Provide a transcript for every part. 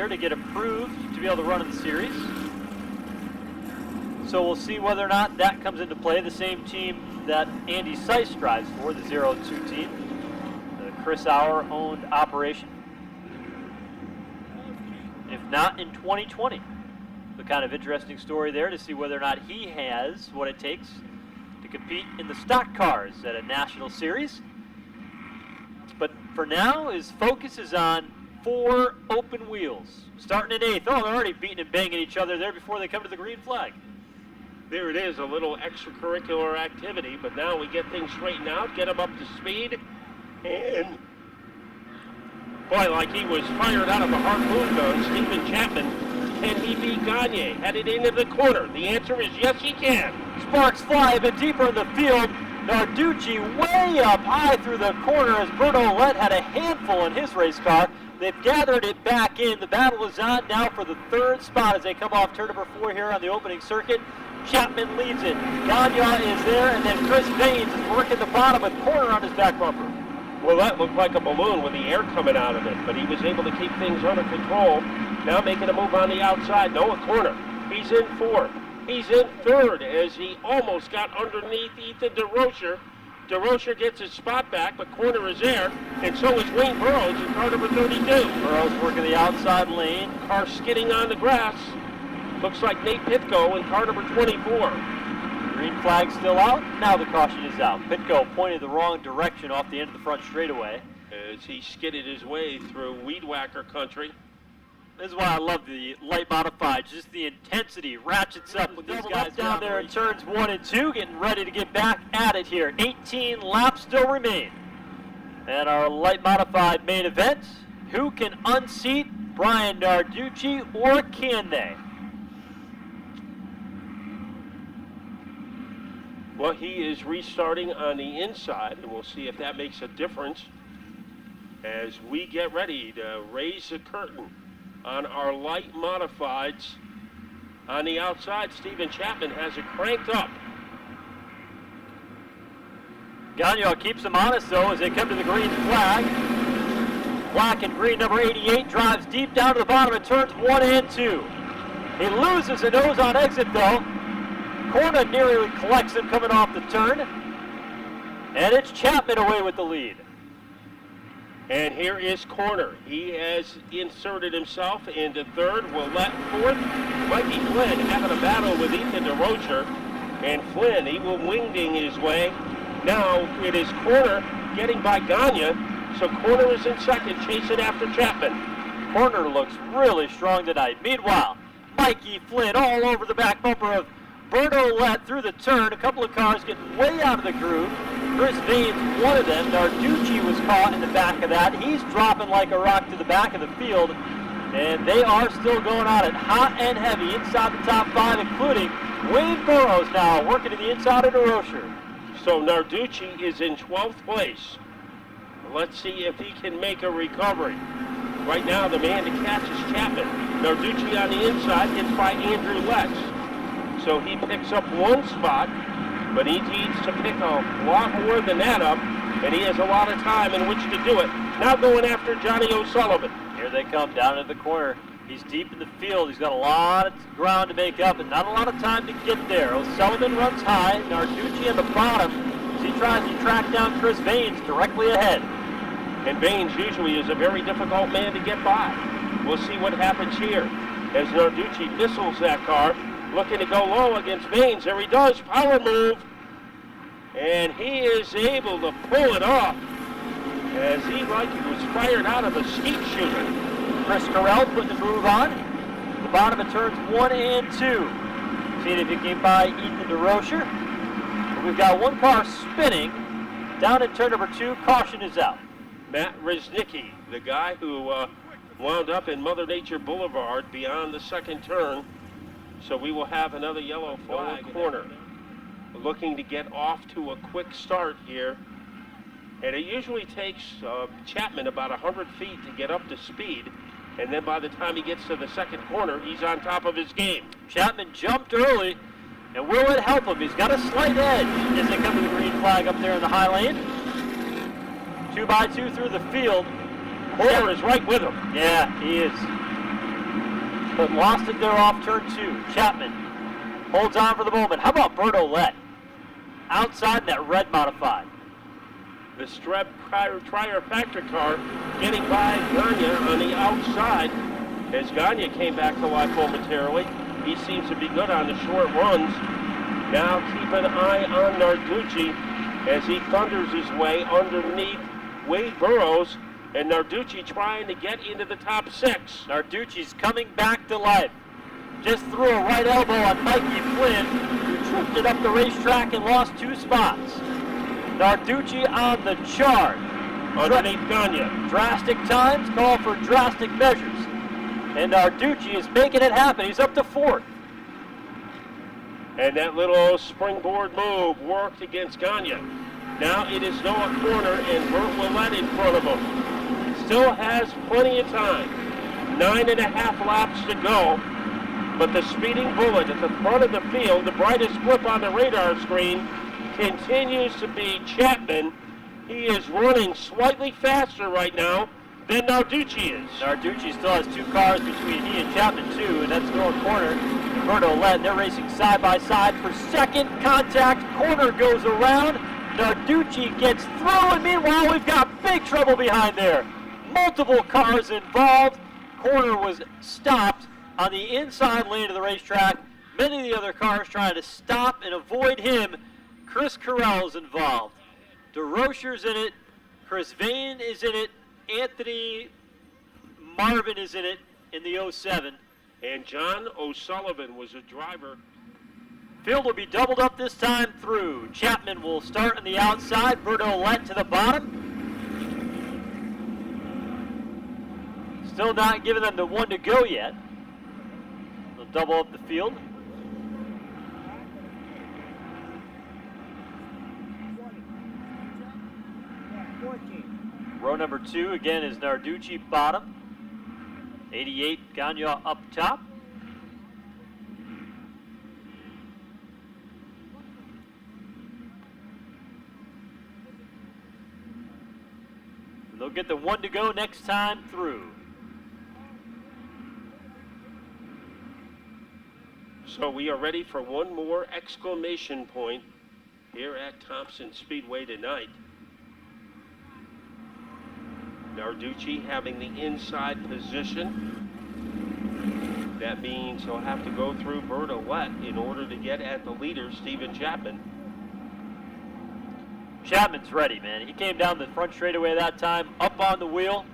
year to get approved to be able to run in the series. So we'll see whether or not that comes into play. The same team that Andy Seiss drives for, the 0-2 team, the Chris Auer-owned operation. If not, in 2020. The kind of interesting story there to see whether or not he has what it takes to compete in the stock cars at a national series. But for now, his focus is on 4 open wheels. Starting in 8th. Oh, they're already beating and banging each other there before they come to the green flag. There it is, a little extracurricular activity, but now we get things straightened out, get him up to speed, and boy, like he was fired out of a harpoon gun, Stephen Chapman. Can he beat Gagne headed into the corner? The answer is yes, he can. Sparks fly a bit deeper in the field. Narducci way up high through the corner as Berto Lett had a handful in his race car. They've gathered it back in. The battle is on now for the 3rd spot as they come off turn number 4 here on the opening circuit. Chapman leads it. Gagne is there, and then Chris Baines is working the bottom with corner on his back bumper. Well, that looked like a balloon with the air coming out of it, but he was able to keep things under control. Now making a move on the outside. No, a corner. He's in 4th. He's in 3rd as he almost got underneath Ethan DeRocher. DeRocher gets his spot back, but corner is there, and so is Wayne Burrows in car number 32. Burrows working the outside lane. Car skidding on the grass. Looks like Nate Pitko in car number 24. Green flag still out. Now the caution is out. Pitko pointed the wrong direction off the end of the front straightaway. As he skidded his way through Weed Whacker country. This is why I love the light modified. Just the intensity ratchets up with these guys down there in turns 1 and 2, getting ready to get back at it here. 18 laps still remain. And our light modified main event. Who can unseat Brian Narducci, or can they? Well, he is restarting on the inside, and we'll see if that makes a difference as we get ready to raise the curtain on our light modifieds. On the outside, Stephen Chapman has it cranked up. Gagne keeps them honest, though, as they come to the green flag. Black and green, number 88, drives deep down to the bottom of turns 1 and 2. He loses a nose on exit, though. Corna nearly collects him coming off the turn. And it's Chapman away with the lead. And here is Corner. He has inserted himself into 3rd. Will let 4th. Mikey Flynn having a battle with Ethan DeRocher. And Flynn, he will wingding his way. Now it is Corner getting by Gagne. So Corner is in 2nd, chasing after Chapman. Corner looks really strong tonight. Meanwhile, Mikey Flynn all over the back bumper of Berto Lett through the turn. A couple of cars getting way out of the groove. Chris Baines, one of them. Narducci was caught in the back of that. He's dropping like a rock to the back of the field. And they are still going at it hot and heavy inside the top 5, including Wayne Burrows now working to the inside of DeRocher. So Narducci is in 12th place. Let's see if he can make a recovery. Right now, the man to catch is Chapman. Narducci on the inside gets by Andrew Letts. So he picks up 1 spot, but he needs to pick a lot more than that up, and he has a lot of time in which to do it. Now going after Johnny O'Sullivan. Here they come down into the corner. He's deep in the field. He's got a lot of ground to make up and not a lot of time to get there. O'Sullivan runs high. Narducci on the bottom as he tries to track down Chris Baines directly ahead. And Baines usually is a very difficult man to get by. We'll see what happens here as Narducci missiles that car. Looking to go low against Baines. There he does. Power move. And he is able to pull it off as he like he was fired out of a skeet shooter. Chris Carell putting the move on. The bottom of turns 1 and 2. Seeing if he can buy Ethan DeRocher. But we've got 1 car spinning. Down in turn number 2. Caution is out. Matt Reznicki, the guy who wound up in Mother Nature Boulevard beyond the 2nd turn. So we will have another yellow flag corner. Looking to get off to a quick start here. And it usually takes Chapman about 100 feet to get up to speed. And then by the time he gets to the 2nd corner, he's on top of his game. Chapman jumped early. And will it help him? He's got a slight edge as they come to the green flag up there in the high lane. 2 by 2 through the field. Corner is right with him. Yeah, he is. but lost it there off turn 2. Chapman holds on for the moment. How about Bert Ouellette? Outside in that red modified. The Streb Trier Factor car getting by Gagne on the outside as Gagne came back to life momentarily. He seems to be good on the short runs. Now keep an eye on Narducci as he thunders his way underneath Wade Burrows, and Narducci trying to get into the top 6. Narducci's coming back to life. Just threw a right elbow on Mikey Flynn, who tripped it up the racetrack and lost 2 spots. Narducci on the charge. Underneath Gagne. Drastic times call for drastic measures. And Narducci is making it happen. He's up to 4th. And that little springboard move worked against Gagne. Now it is Noah Corner and Bert Ouellette in front of him. Still has plenty of time. 9.5 laps to go. But the speeding bullet at the front of the field, the brightest blip on the radar screen, continues to be Chapman. He is running slightly faster right now than Narducci is. Narducci still has 2 cars between he and Chapman, too, and that's Noah Corner and Bert Ouellette. They're racing side by side for second. Contact. Corner goes around. Narducci gets through, and meanwhile, we've got big trouble behind there. Multiple cars involved. Corner was stopped on the inside lane of the racetrack. Many of the other cars trying to stop and avoid him. Chris Carell is involved. DeRocher's in it. Chris Vane is in it. Anthony Marvin is in it in the 07. And John O'Sullivan was a driver. Field will be doubled up this time through. Chapman will start on the outside. Bert Ouellette to the bottom. Still not giving them the 1 to go yet. They'll double up the field. Row number 2 again is Narducci bottom. 88 Gagne up top. They'll get the 1 to go next time through. So we are ready for one more exclamation point here at Thompson Speedway tonight. Narducci having the inside position. That means he'll have to go through Bert Ouellette in order to get at the leader, Stephen Chapman. Chapman's ready, man. He came down the front straightaway that time, up on the wheel.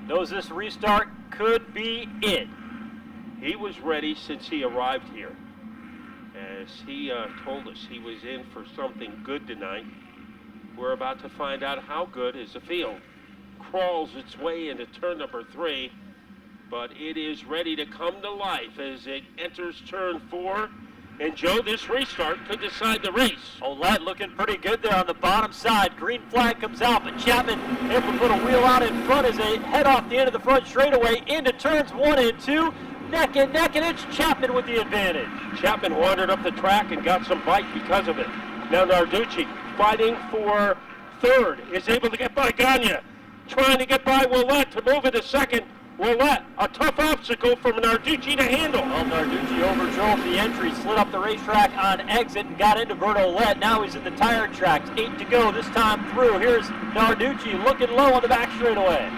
Knows this restart could be it. He was ready since he arrived here. As he told us he was in for something good tonight. We're about to find out how good as the field crawls its way into turn number 3, but it is ready to come to life as it enters turn 4. And Joe, this restart could decide the race. Ouellette looking pretty good there on the bottom side. Green flag comes out, but Chapman able to put a wheel out in front as they head off the end of the front straightaway into turns 1 and 2. Neck and neck, and it's Chapman with the advantage. Chapman wandered up the track and got some bite because of it. Now Narducci fighting for 3rd, is able to get by Gagne. Trying to get by Ouellette to move into 2nd. Ouellette, a tough obstacle for Narducci to handle. Well, Narducci overdrove the entry, slid up the racetrack on exit, and got into Bert Ouellette. Now he's in the tire tracks. 8 to go this time through. Here's Narducci looking low on the back straightaway.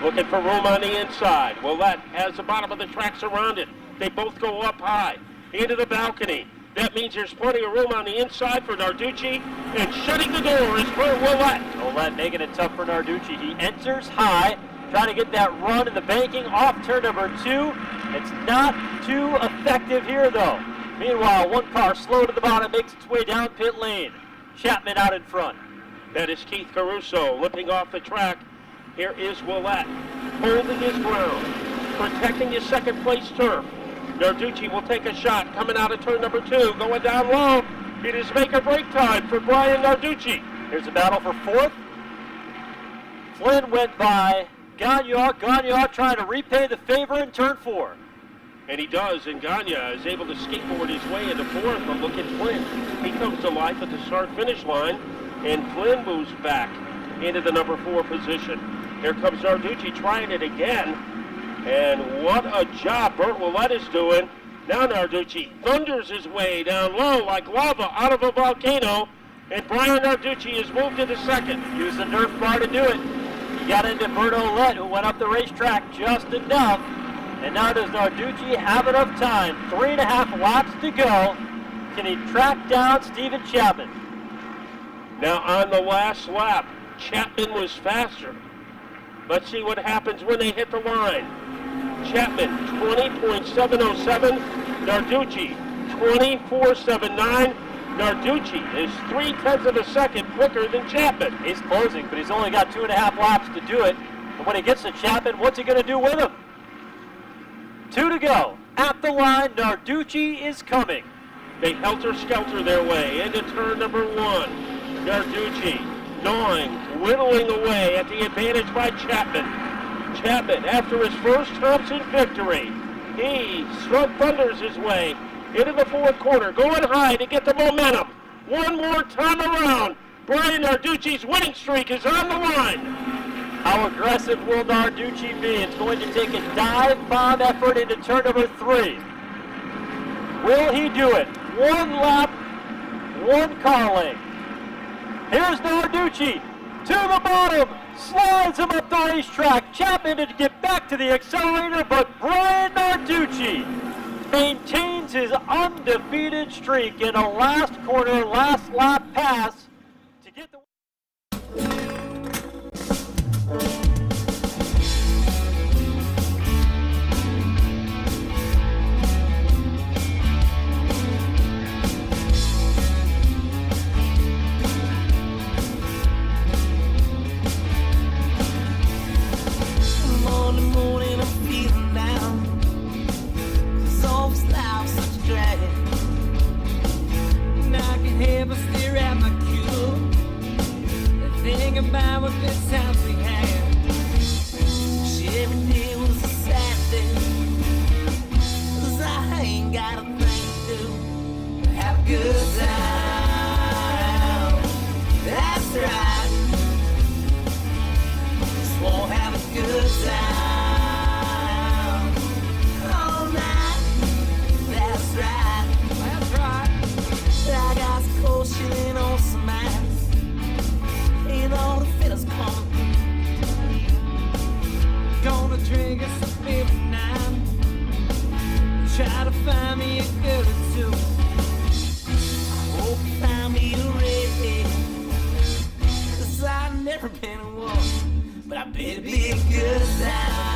Looking for room on the inside. Ouellette has the bottom of the track surrounded. They both go up high into the balcony. That means there's plenty of room on the inside for Narducci. And shutting the door is Bert Ouellette. Ouellette making it tough for Narducci. He enters high, trying to get that run in the banking off turn number 2. It's not too effective here, though. Meanwhile, one car slow to the bottom makes its way down pit lane. Chapman out in front. That is Keith Caruso limping off the track. Here is Ouellette holding his ground, protecting his 2nd place turf. Narducci will take a shot coming out of turn number 2, going down low. It is make or break time for Brian Narducci. Here's a battle for 4th. Flynn went by Gagne. Gagne trying to repay the favor in turn 4. And he does, and Gagne is able to skateboard his way into 4th, but look at Flynn. He comes to life at the start-finish line, and Flynn moves back into the number 4 position. Here comes Narducci trying it again. And what a job Bert Willett is doing. Now Narducci thunders his way down low like lava out of a volcano. And Brian Narducci has moved into second. Use the Nerf bar to do it. He got into Bert Willett, who went up the racetrack just enough. And now does Narducci have enough time? 3.5 laps to go. Can he track down Steven Chapman? Now on the last lap, Chapman was faster. Let's see what happens when they hit the line. Chapman, 20.707. Narducci, 24.79. Narducci is 0.3 of a second quicker than Chapman. He's closing, but he's only got 2.5 laps to do it. And when he gets to Chapman, what's he going to do with him? 2 to go. At the line, Narducci is coming. They helter-skelter their way into turn number 1. Narducci gnawing, whittling away at the advantage by Chapman. Chapman, after his first Thompson victory, he thunders his way into the fourth corner, going high to get the momentum. One more time around. Brian Narducci's winning streak is on the line. How aggressive will Narducci be? It's going to take a dive bomb effort into turn number 3. Will he do it? 1 lap, 1 car length. Here's Narducci to the bottom, slides him up the racetrack. Chapman to get back to the accelerator, but Brian Narducci maintains his undefeated streak in a last corner, last lap pass to get the... Morning, I'm feeling down. 'Cause all this life's such a drag. And I can help but stare at my cue and think about what good times we had. 'Cause every day was a sad day. 'Cause I ain't got a thing to do. Have a good time. That's right. Just won't have a good time. All night. That's right. That's right. I got some cold shit on some ice. Ain't all the fellas coming. Gonna drink us some every night. Try to find me a girl or two. I hope you find me a redhead. 'Cause I've never been in one. But I bet it'd be a good time.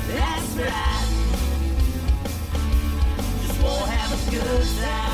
That's right. Just won't have a good time.